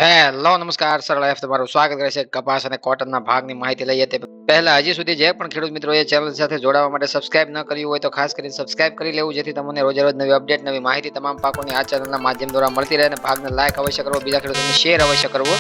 Hello નમસ્કાર સરળ F તમારું સ્વાગત કરે છે કપાસ અને કોટનના ભાગની માહિતી લઈએ તે પહેલા હજી સુધી જે પણ ખેડૂત મિત્રો એ ચેનલ સાથે જોડાવા માટે સબસ્ક્રાઇબ ન કર્યું હોય તો ખાસ કરીને સબસ્ક્રાઇબ કરી લેવું જેથી તમને રોજે રોજ નવી અપડેટ નવી માહિતી તમામ પાકોની આ ચેનલના માધ્યમ દ્વારા મળતી રહે અને ભાગને લાઈક અવશ્ય કરવો બીજા ખેડૂતોને શેર અવશ્ય કરવો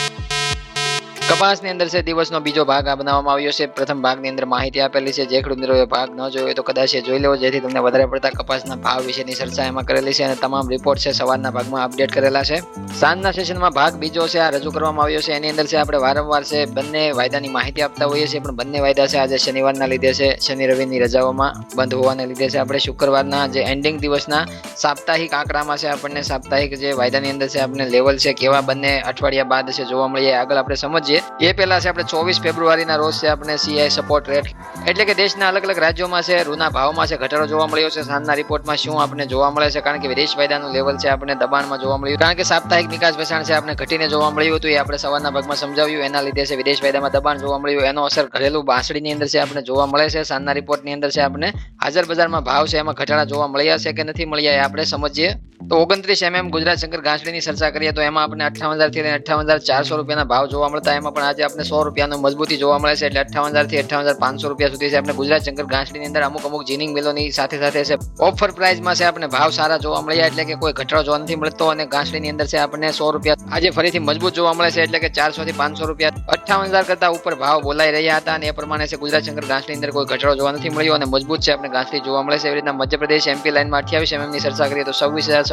કપાસની અંદર છે દિવસનો બીજો ભાગ આ બનાવવામાં આવ્યો છે પ્રથમ ભાગની અંદર માહિતી આપેલી છે જે ખેડૂત મિત્રોએ ભાગ ન જોયો હોય તો કદાચ એ જોઈ લેવો જેથી તમને વધારે પડતા કપાસના ભાવ વિશેની ચર્ચા એમાં કરેલી છે અને તમામ રિપોર્ટ છે સવારના ભાગમાં અપડેટ કરેલા છે સાંજના સેશનમાં ભાગ બીજો છે આ રજૂ કરવામાં આવ્યો છે એની અંદર છે આપણે વારંવાર છે બંને વાયદાની માહિતી આપતા હોઈએ છીએ પણ બંને વાયદા છે આજે શનિવારના લીધે છે શનિ રવિની રજાઓમાં બંધ હોવાને લીધે છે આપણે શુક્રવારના જે એન્ડિંગ દિવસના સાપ્તાહિક આંકડામાં છે આપણને સાપ્તાહિક જે વાયદાની અંદર છે આપણને લેવલ છે કેવા બંને અઠવાડિયા બાદ છે જોવા મળીએ આગળ આપણે સમજીએ એ પહેલા છે આપણે 24 ફેબ્રુઆરીના રોજ છે આપણે સીઆઈ સપોર્ટ રેટ એટલે કે દેશના અલગ અલગ રાજ્યોમાં છે રૂના ભાવમાં છે ઘટાડો જોવા મળ્યો છે સાંજના રિપોર્ટમાં શું આપણે જોવા મળે છે કારણ કે વિદેશ વાયદાનું લેવલ છે આપણે દબાણમાં જોવા મળ્યું કારણ કે સાપ્તાહિક નિકાસ વેચાણ છે આપણે ઘટીને જોવા મળ્યું હતું એ આપણે સવારના ભાગમાં સમજાવ્યું એના લીધે છે વિદેશ વાયદામાં દબાણ જોવા મળ્યું એનો અસર ઘરેલું બાસડીની અંદર છે આપણે જોવા મળે છે સાંજના રિપોર્ટની અંદર છે આપણે હાજર બજારમાં ભાવ છે એમાં ઘટાડા જોવા મળ્યા છે કે નથી મળ્યા એ આપણે સમજીએ તો 29 mm ગુજરાત શંકર ઘાસડીની ચર્ચા કરીએ તો એમાં આપણે 58,000 થી 58,400 રૂપિયાના ભાવ જોવા મળતા એમાં પણ આજે આપણે 100 રૂપિયાનો મજબૂતી જોવા મળે છે એટલે 58,000 થી 58,500 રૂપિયા સુધી છે આપણે ગુજરાત શંકર ઘાસડીની અંદર અમુક જીનિંગ મિલોની સાથે છે ઓફર પ્રાઇસમાં છે આપણે ભાવ સારા જોવા મળ્યા એટલે કે કોઈ ઘટાડો જોવા નથી મળતો અને ઘાસડીની અંદર છે આપણને 100 રૂપિયા આજે ફરીથી મજબૂત જોવા મળે છે એટલે કે 400 થી 500 રૂપિયા 58,000 કરતા ઉપર ભાવ બોલાઈ રહ્યા હતા અને એ પ્રમાણે છે ગુજરાત શંકર ઘાસડીની અંદર કોઈ ઘટાડો જોવા નથી મળ્યો અને મજબૂત છે આપણે ઘાસડી જોવા મળે છે એવી રીતના મધ્યપ્રદેશ એમપી લાઇનમાં 28 mm ની ચર્ચા કરીએ તો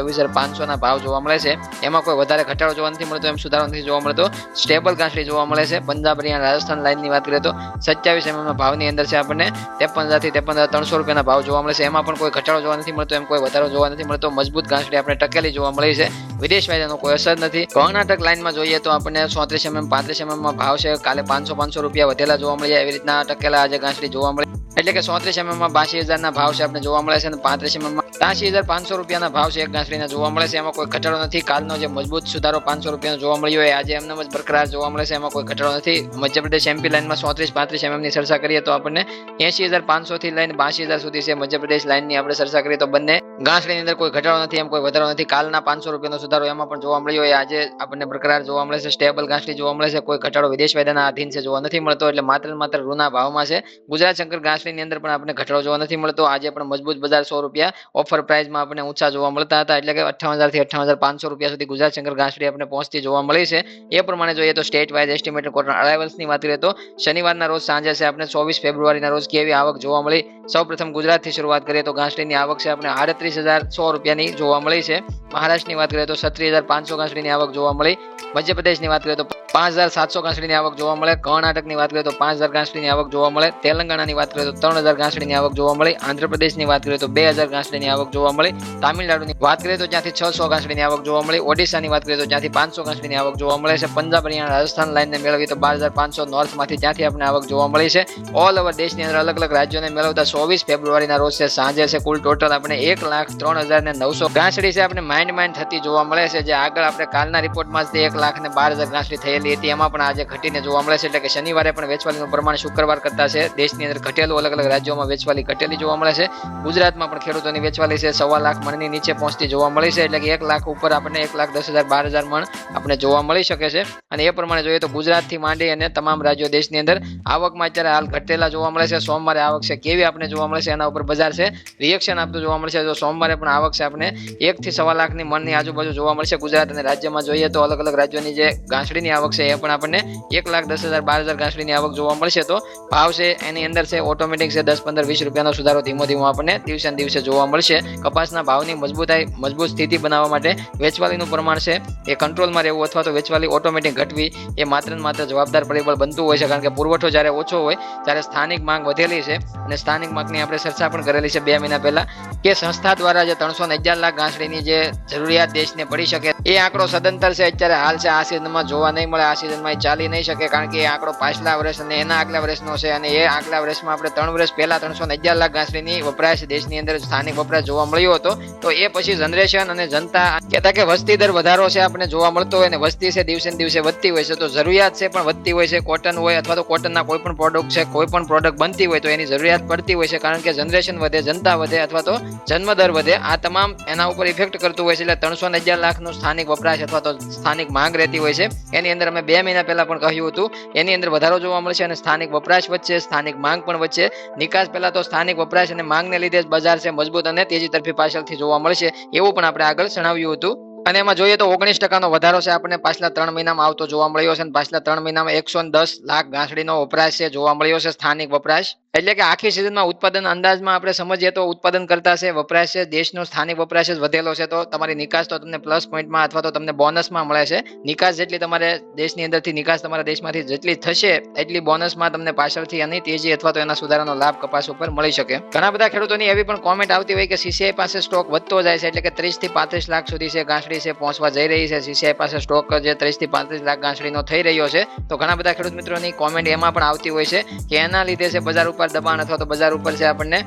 26,500 ના ભાવ જોવા મળે છે એમાં કોઈ વધારે ઘટાડો જોવા નથી મળતો એમ સુધારો નથી જોવા મળતો સ્ટેબલ ઘાસડી જોવા મળે છે પંજાબ હરિયાણા રાજસ્થાન લાઇનની વાત કરીએ તો 27 mm ના ભાવની અંદર છે આપણને 53,000 થી 53,300 રૂપિયાના ભાવ જોવા મળે છે એમાં પણ કોઈ ઘટાડો જોવા નથી મળતો એમ કોઈ વધારો જોવા નથી મળતો મજબૂત ઘાસડી આપણે ટકેલી જોવા મળી છે વિદેશ વાયદાનો કોઈ અસર નથી કર્ણાટક લાઇનમાં જોઈએ તો આપણને 34 mm 35 mm માં ભાવ છે કાલે 500 રૂપિયા વધેલા જોવા મળ્યા એવી રીતના ટકેલા આજે ઘાસડી જોવા મળે એટલે કે 34 mm માં 82,000 ના ભાવ છે આપણે જોવા મળે છે અને 35 mm માં 83,500 રૂપિયાના ભાવ છે એક ઘાસડીના જોવા મળે છે એમાં કોઈ ઘટાડો નથી કાલનો જે મજબૂત સુધારો 500 રૂપિયાનો જોવા મળ્યો એ આજે એમને બરકરાર જોવા મળે છે એમાં કોઈ ઘટાડો નથી મધ્યપ્રદેશ એમપી લાઇનમાં 34-35 mm ની ચર્ચા કરીએ તો આપણને 80,500 થી લઈને 82,000 સુધી છે મધ્યપ્રદેશ લાઇનની આપણે ચર્ચા કરીએ તો બંને ઘાસડીની અંદર કોઈ ઘટાડો નથી એમ કોઈ વધારો નથી કાલના 500 રૂપિયાનો સુધારો એમાં પણ જોવા મળ્યો એ આજે આપણને બરકરાર જોવા મળે છે સ્ટેબલ ઘાસડી જોવા મળે છે કોઈ ઘટાડો વિદેશ વાયદાના આધીન છે જોવા નથી મળતો એટલે માત્ર રૂના ભાવમાં છે ગુજરાત શંકર ઘાસડીની અંદર પણ આપણે ઘટાડો જોવા નથી મળતો આજે પણ મજબૂત બજાર 100 રૂપિયા ઓફર પ્રાઇસમાં આપણે ઊંચા જોવા મળતા હતા એટલે કે 58,000 થી 58,500 રૂપિયા સુધી ગુજરાત શંકર ઘાસડી આપણે પહોંચતી જોવા મળી છે એ પ્રમાણે જોઈએ તો સ્ટેટ વાઇઝ એસ્ટિમેટેડ કોટન અરાઇવલ્સની વાત કરીએ તો શનિવારના રોજ સાંજે છે આપણે 24 ફેબ્રુઆરીના રોજ કેવી આવક જોવા મળી સૌપ્રથમ ગુજરાતથી શરૂઆત કરીએ તો ઘાસડીની આવક છે આપણે 38,100 રૂપિયાની જોવા મળી છે મહારાષ્ટ્રની વાત કરીએ તો 36,500 ઘાસડીની આવક જોવા મળી મધ્યપ્રદેશની વાત કરીએ તો 5,700 ઘાસડીની આવક જોવા મળે કર્ણાટકની વાત કરીએ તો 5,000 ઘાસડીની આવક જોવા મળે તેલંગાણાની વાત કરીએ તો 3,000 ઘાસડીની આવક જોવા મળી આંધ્રપ્રદેશની વાત કરીએ તો 2,000 ઘાસડીની આવક જોવા મળી તામિલનાડુની વાત કરીએ તો ત્યાંથી 600 ઘાસડીની આવક જોવા મળી ઓડિશાની વાત કરીએ તો ત્યાંથી 500 ઘાસડીની આવક જોવા મળે છે પંજાબ હરિયાણા રાજસ્થાન લાઇનને મેળવી તો 12,500 નોર્થમાંથી ત્યાંથી આપણે આવક જોવા મળી છે ઓલ ઓવર દેશની અંદર અલગ અલગ રાજ્યોને મેળવતા 24 ફેબ્રુઆરીના રોજ છે સાંજે છે કુલ ટોટલ આપણે 1,03,900 ઘાસડી છે આપણે માઇન્ડ થતી જોવા મળે છે જે આગળ આપણે કાલના રિપોર્ટમાં જ 1,12,000 ઘાસડી થયેલી હતી એમાં પણ આજે ઘટીને જોવા મળે છે એટલે કે શનિવારે પણ વેચવાલીનું પ્રમાણ શુક્રવાર કરતા છે દેશની અંદર ઘટેલું અલગ અલગ રાજ્યોમાં વેચવાલી ઘટેલી જોવા મળે છે ગુજરાતમાં પણ ખેડૂતોની વેચવાલી છે 1.25 લાખ મણની નીચે પહોંચતી જોવા મળી છે એટલે કે 1 લાખ ઉપર આપણને 1,10,000 12,000 મણ આપણે જોવા મળી શકે છે અને એ પ્રમાણે જોઈએ તો ગુજરાતથી માંડી અને તમામ રાજ્યો દેશની અંદર આવકમાં અત્યારે હાલ ઘટેલા જોવા મળે છે સોમવારે આવક છે કેવી આપણે જોવા મળે છે એના ઉપર બજાર છે રિએક્શન આપતું જોવા મળશે તો સોમવારે પણ આવક છે આપણે 1 થી 1.25 લાખની મણની આજુબાજુ જોવા મળશે ગુજરાત અને રાજ્યમાં જોઈએ તો અલગ અલગ રાજ્યોની જે ઘાસડીની આવક છે એ પણ આપણને 1,10,000 12,000 ઘાસડીની આવક જોવા મળશે તો ભાવ છે એની અંદર છે ઓટોમેટિક છે 10 15 20 રૂપિયાનો સુધારો ધીમો આપણને દિવસે દિવસે જોવા મળશે કપાસના ભાવની મજબૂત સ્થિતિ બનાવવા માટે વેચવાલીનું પ્રમાણ છે એ કંટ્રોલમાં રહેવું અથવા તો વેચવાલી ઓટોમેટિક ઘટવી એ માત્ર જવાબદાર પરિબળ બનતું હોય છે કારણ કે પુરવઠો જ્યારે ઓછો હોય ત્યારે સ્થાનિક માંગ વધેલી છે અને સ્થાનિક માંગની આપણે ચર્ચા પણ કરેલી છે 2 મહિના પહેલા કે સંસ્થા દ્વારા જે 311 લાખ ઘાસડીની જે જરૂરિયાત દેશને પડી શકે એ આંકડો સદંતર છે અત્યારે હાલ છે આ સિઝનમાં જોવા નહીં મળે મળે આ સિઝનમાં ચાલી નહીં શકે, કારણ કે એ આંકડો પાછલા વર્ષ અને એના આગલા વર્ષનો છે, અને એ આગલા વર્ષમાં આપણે 3 વર્ષ પહેલા 311 લાખ ઘાસડીની વપરાશ દેશની અંદર સ્થાનિક વપરાશ જોવા મળ્યો હતો. તો એ પછી જનરેશન અને જનતા કહેતા કે વસ્તી દર વધારો છે આપણે જોવા મળતો હોય, અને વસ્તી છે દિવસે ને દિવસે વધતી હોય છે, તો જરૂરિયાત છે પણ વધતી હોય છે. કોટન હોય અથવા તો કોટનના કોઈ પણ પ્રોડક્ટ છે, કોઈ પણ પ્રોડક્ટ બનતી હોય તો એની જરૂરિયાત પડતી હોય છે, કારણ કે જનરેશન વધે, જનતા વધે અથવા તો જન્મદર વધે. આ તમામ એના ઉપર ઇફેક્ટ કરતું હોય છે. એટલે 311 લાખનો સ્થાનિક વપરાશ અથવા તો સ્થાનિક માંગ રહેતી હોય છે. એની અંદર અમે 2 મહિના પહેલા પણ કહ્યું હતું, એની અંદર વધારો જોવા મળશે અને સ્થાનિક વપરાશ વચ્ચે સ્થાનિક માંગ પણ વચ્ચે. નિકાસ પહેલા તો સ્થાનિક વપરાશ અને માંગને લીધે જ બજાર છે મજબૂત અને તેજી તરફી પાછળથી જોવા મળશે, એવું પણ આપણે આગળ જણાવ્યું હતું. અને એમાં જોઈએ તો 19% વધારો છે આપણને પાછલા 3 મહિનામાં આવતો જોવા મળ્યો છે, અને પાછલા 3 મહિનામાં 110 લાખ ઘાસડીનો વપરાશ છે જોવા મળ્યો છે સ્થાનિક વપરાશ. એટલે કે આખી સિઝનમાં ઉત્પાદન અંદાજમાં આપણે સમજીએ તો ઉત્પાદન કરતા છે વપરાશ છે દેશનો સ્થાનિક વપરાશ જ વધેલો છે. તો તમારી નિકાસ તો તમને પ્લસ પોઈન્ટમાં અથવા તો તમને બોનસમાં મળે છે. નિકાસ જેટલી તમારે દેશની અંદરથી નિકાસ તમારા દેશમાંથી જેટલી થશે એટલી બોનસમાં તમને પાછળથી એની તેજી અથવા તો એના સુધારાનો લાભ કપાસ ઉપર મળી શકે. ઘણા બધા ખેડૂતોની એવી પણ કોમેન્ટ આવતી હોય કે સીસીઆઈ પાસે સ્ટોક વધતો જાય છે, એટલે કે 30 થી 35 લાખ સુધી છે ઘાસડી છે પહોંચવા જઈ રહી છે. સીસીઆઈ પાસે સ્ટોક જે 30 થી 35 લાખ ઘાસડીનો થઈ રહ્યો છે. તો ઘણા બધા ખેડૂત મિત્રોની કોમેન્ટ એમાં પણ આવતી હોય છે કે એના લીધે છે બજાર ઉપર દબાણ અથવા તો બજાર ઉપર છે આપણને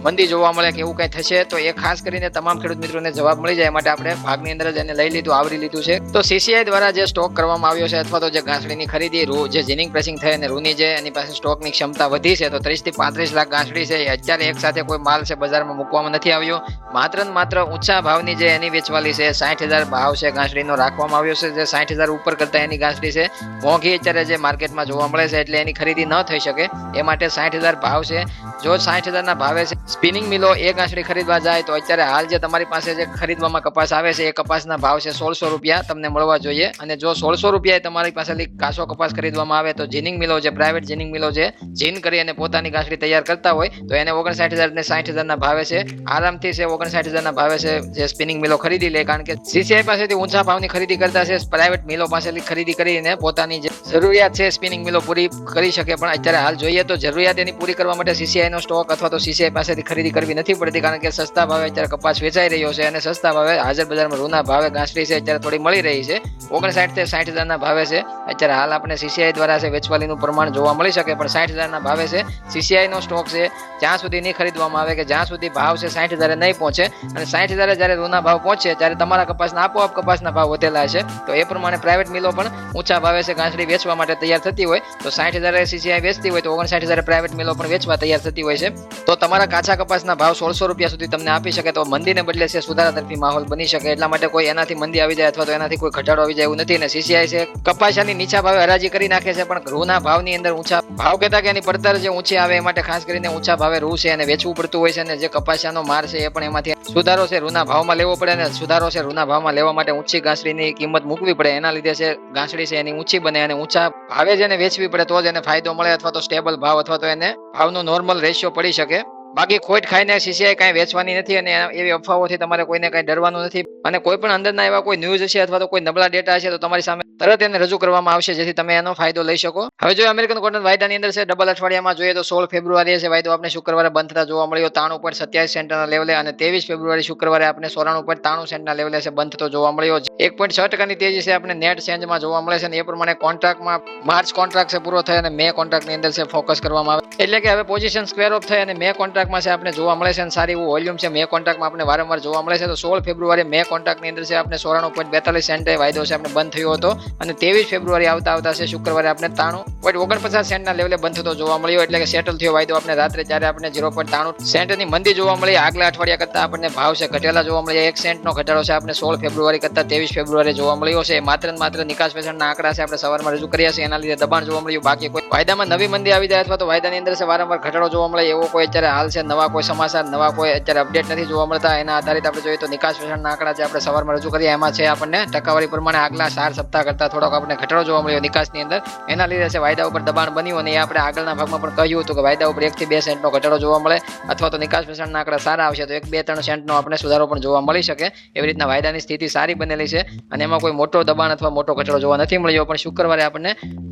મંદી જોવા મળે કે એવું કઈ થશે. તો એ ખાસ કરીને તમામ ખેડૂત મિત્રોને જવાબ મળી જાય માટે આપણે ભાગની અંદર જ એને લઈ લીધું, આવરી લીધું છે. તો સીસીઆઈ દ્વારા જે સ્ટોક કરવામાં આવ્યો છે અથવા તો જે ઘાસડીની ખરીદી જે જીનિંગ પ્રેસિંગ થઈ અને રૂની જે એની પાસે સ્ટોકની ક્ષમતા વધી છે, તો 30 થી 35 લાખ ઘાસડી છે એ અત્યારે એક સાથે કોઈ માલ છે બજારમાં મૂકવામાં નથી આવ્યો. માત્ર ને માત્ર ઊંચા ભાવની જે એની વેચવાલી છે 60,000 ભાવ છે ઘાસડીનો રાખવામાં આવ્યો છે. જે 60,000 ઉપર કરતા એની ઘાસડી છે મોંઘી અત્યારે જે માર્કેટમાં જોવા મળે છે, એટલે એની ખરીદી ન થઈ શકે એ માટે 60,000 ભાવ છે. જો 60,000 ના ભાવે છે સ્પિનિંગ મિલો એ ઘાસડી ખરીદવા જાય તો અત્યારે હાલ જે તમારી પાસે જે ખરીદવામાં કપાસ આવે છે એ કપાસના ભાવ છે 1600 રૂપિયા તમને મળવા જોઈએ. અને જો 1600 રૂપિયા તમારી પાસેથી કાચો કપાસ ખરીદવામાં આવે તો જીનિંગ મિલો જે પ્રાઇવેટ જીનિંગ મિલો જે જીન કરી અને પોતાની ઘાસડી તૈયાર કરતા હોય તો એને 59,000 ને 60,000 ના ભાવે છે આરામથી છે 59,000 ના ભાવે છે જે સ્પિનિંગ મિલો ખરીદી લે, કારણ કે સીસીઆઈ પાસેથી ઊંચા ભાવની ખરીદી કરતા છે પ્રાઇવેટ મિલો પાસેથી ખરીદી કરીને પોતાની જે જરૂરિયાત છે સ્પિનિંગ મિલો પૂરી કરી શકે. પણ અત્યારે હાલ જોઈએ તો જરૂરિયાત એની પૂરી કરવા માટે સીસીઆઈ નો સ્ટોક અથવા તો સીસીઆઈ પાસેથી ખરીદી કરવી નથી પડતી, કારણ કે સસ્તા ભાવે અત્યારે કપાસ વેચાઈ રહ્યો છે અને સસ્તા ભાવે હાજર બજારમાં રૂના ભાવે ઘાસડી છે અત્યારે થોડી મળી રહી છે. 59 થી 60,000 ના ભાવે છે અત્યારે હાલ આપણે સીસીઆઈ દ્વારા છે વેચવાલીનું પ્રમાણ જોવા મળી શકે. પણ 60,000 ના ભાવે છે સીસીઆઈ નો સ્ટોક છે જ્યાં સુધી નહીં ખરીદવામાં આવે કે જ્યાં સુધી ભાવ છે 60,000 નહીં પહોંચે. અને 60,000 જ્યારે રૂના ભાવ પહોંચે ત્યારે તમારા કપાસના આપોઆપ કપાસના ભાવ વધેલા છે. તો એ પ્રમાણે પ્રાઇવેટ મિલો પણ ઊંચા ભાવે છે ઘાસડી વેચવા માટે તૈયાર થતી હોય. તો 60,000 સીસીઆઈ વેચતી હોય તો 59,000 પ્રાઇવેટ મિલો પણ વેચવા તૈયાર થતી હોય છે. તો તમારા કાચા કપાસના ભાવ 1600 રૂપિયા સુધી તમને આપી શકે તો મંદીને બદલે છે સુધારા તરફી માહોલ બની શકે. એટલા માટે કોઈ એનાથી મંદી આવી જાય અથવા તો એનાથી કોઈ ઘટાડો આવી જાય એવું નથી. અને સીસીઆઈ છે કપાસિયાની નીચા ભાવે હરાજી કરી નાખે છે, પણ રૂના ભાવની અંદર ઊંચા ભાવ કહેતા કે એની પડતર જે ઊંચી આવે એ માટે ખાસ કરીને ઊંચા ભાવે રૂ છે એને વેચવું પડતું હોય છે. અને જે કપાસિયાનો માર છે એ પણ એમાંથી સુધારો છે રૂના ભાવમાં લેવો પડે, અને સુધારો છે રૂના ભાવમાં લેવા માટે ઊંચી ઘાસડીની કિંમત મૂકવી પડે. એના લીધે છે ઘાસડી છે એની ઊંચી બને અને ઊંચા ભાવે જ એને વેચવી પડે તો જ એને ફાયદો મળે અથવા તો સ્ટેબલ ભાવ અથવા તો એને ભાવનો નોર્મલ રેશિયો પડી શકે. બાકી ખોટ ખાઈને સીસીઆઈ કાંઈ વેચવાની નથી અને એવી અફવાઓથી તમારે કોઈને કાંઈ ડરવાનું નથી. અને કોઈ પણ અંદરના એવા કોઈ ન્યૂઝ હશે અથવા તો કોઈ નબળા ડેટા હશે તો તમારી સામે તરત એને રજૂ કરવામાં આવશે જેથી તમે એનો ફાયદો લઈ શકો. હવે જો અમેરિકન કોટન વાયદાની અંદર છે ડબલ અઠવાડિયામાં જોઈએ તો 16 ફેબ્રુઆરીએ છે વાયદો આપણે શુક્રવારે બંધ થતા જોવા મળ્યો 93.27 સેન્ટના લેવલે, અને 23 ફેબ્રુઆરી શુક્રવારે આપણે 94.93 સેન્ટના લેવલે છે બંધ થતો જોવા મળ્યો. 1.6% તેજી છે આપણે નેટ ચેન્જમાં જોવા મળે છે. અને એ પ્રમાણે કોન્ટ્રાક્ટમાં માર્ચ કોન્ટ્રાક્ટ છે પૂરો થાય અને મે કોન્ટ્રાક્ટની અંદર છે ફોકસ કરવામાં આવે, એટલે કે હવે પોઝિશન સ્ક્વેર ઓફ થઈ અને મે કોન્ટ્રાક્ટમાં છે આપણે જોવા મળે છે અને સારી એવું વોલ્યુમ છે મે કોન્ટ્રાક્ટમાં આપણે વારંવાર જોવા મળે છે. તો 16 ફેબ્રુઆરી મે કોન્ટ્રાક્ટની અંદર છે આપણે 94.42 સેન્ટે વાયદો છે આપણે બંધ થયો હતો, અને 23 ફેબ્રુઆરી આવતા છે શુક્રવારે આપણે 93.49 સેન્ટના લેવલે બંધ થતો જોવા મળ્યો, એટલે કે સેટલ થયો વાયદો આપણે રાત્રે જ્યારે આપણે 0.93 સેન્ટની મંદી જોવા મળી. આગલા અઠવાડિયા કરતા આપણને ભાવ છે ઘટેલા જોવા મળ્યા. 1 સેન્ટનો ઘટાડો છે આપણે 16 ફેબ્રુઆરી કરતા 23 ફેબ્રુઆરી જોવા મળ્યો છે. માત્ર ને માત્ર નિકાસ વેચાણના આંકડા છે આપણે સવારમાં રજૂ કર્યા છે એના લીધે દબાણ જોવા મળ્યું. બાકી કોઈ વાયદામાં નવી મંદી આવી જાય અથવા તો વાયદાની અંદર છે વારંવાર ઘટાડો જોવા મળે એવો કોઈ અત્યારે હાલ છે નવા કોઈ સમાચાર નવા કોઈ અત્યારે અપડેટ નથી જોવા મળતા. એના આધારિત આપણે જોઈએ તો નિકાસ વેચાણના આંકડા જે આપણે સવારમાં રજૂ કર્યા એમાં છે આપણને ટકાવારી પ્રમાણે આગલા 4 સપ્તાહ કરતા થોડોક આપણે ઘટાડો જોવા મળ્યો નિકાસની અંદર. એના લીધે છે વાયદા ઉપર દબાણ બન્યું, અને એ આપણે આગળના ભાગમાં પણ કહ્યું હતું કે વાયદા ઉપર 1 થી 2 સેન્ટનો ઘટાડો જોવા મળે અથવા તો નિકાસ વેચાણના આંકડા સારા આવશે તો 1, 2, 3 સેન્ટનો આપણે સુધારો પણ જોવા મળી શકે. એવી રીતના વાયદાની સ્થિતિ સારી બનેલી છે અને એમાં કોઈ મોટો દબાણ અથવા મોટો ઘટાડો જોવા નથી મળ્યો. પણ શુક્રવારે આપણને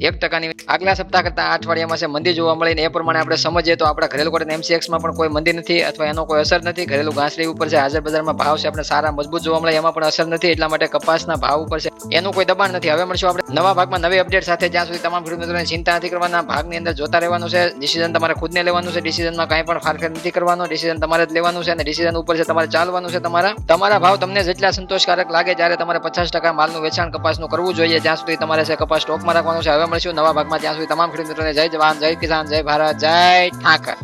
1%ની આગલા સપ્તાહ કરતા આ અઠવાડિયામાં છે મંદી જોવા મળી, ને એ પ્રમાણે આપણે સમજીએ તો આપણા ઘરેલું કોટન MCX માં પણ કોઈ મંદી નથી અથવા એનો કોઈ અસર નથી. ઘરેલું ઘાસરી ઉપર છે, હાજર બજારમાં ભાવ છે આપણે સારા મજબૂત જોવા મળે, એમાં પણ અસર નથી. એટલા માટે કપાસના ભાવ ઉપર છે એનું કોઈ દબાણ નથી. હવે મળશું આપણે નવા ભાગમાં નવી અપડેટ સાથે. જ્યાં સુધી તમામ ખેડૂત મિત્રોને ચિંતા નથી કરવાના, ભાગની અંદર જોતા રહેવાનું છે. ડિસિઝન તમારે ખુદને લેવાનું છે. ડિસિઝનમાં કાંઈ પણ ફારફેર નથી કરવાનો. ડિસિઝન તમારે જ લેવાનું છે અને ડિસિઝન ઉપર છે તમારે ચાલવાનું છે. તમારા ભાવ તમને જેટલા સંતોષકારક લાગે ત્યારે તમારે 50% માલનું વેચાણ કપાસનું કરવું જોઈએ. જ્યાં સુધી તમારે છે કપાસ સ્ટોકમાં રાખવાનું છે. હવે મળશું નવા ભાગમાં. ત્યાં સુધી તમામ ખેડૂત મિત્રોને જય જવાન, જય કિસાન, જય ભારત, જય ઠાકર.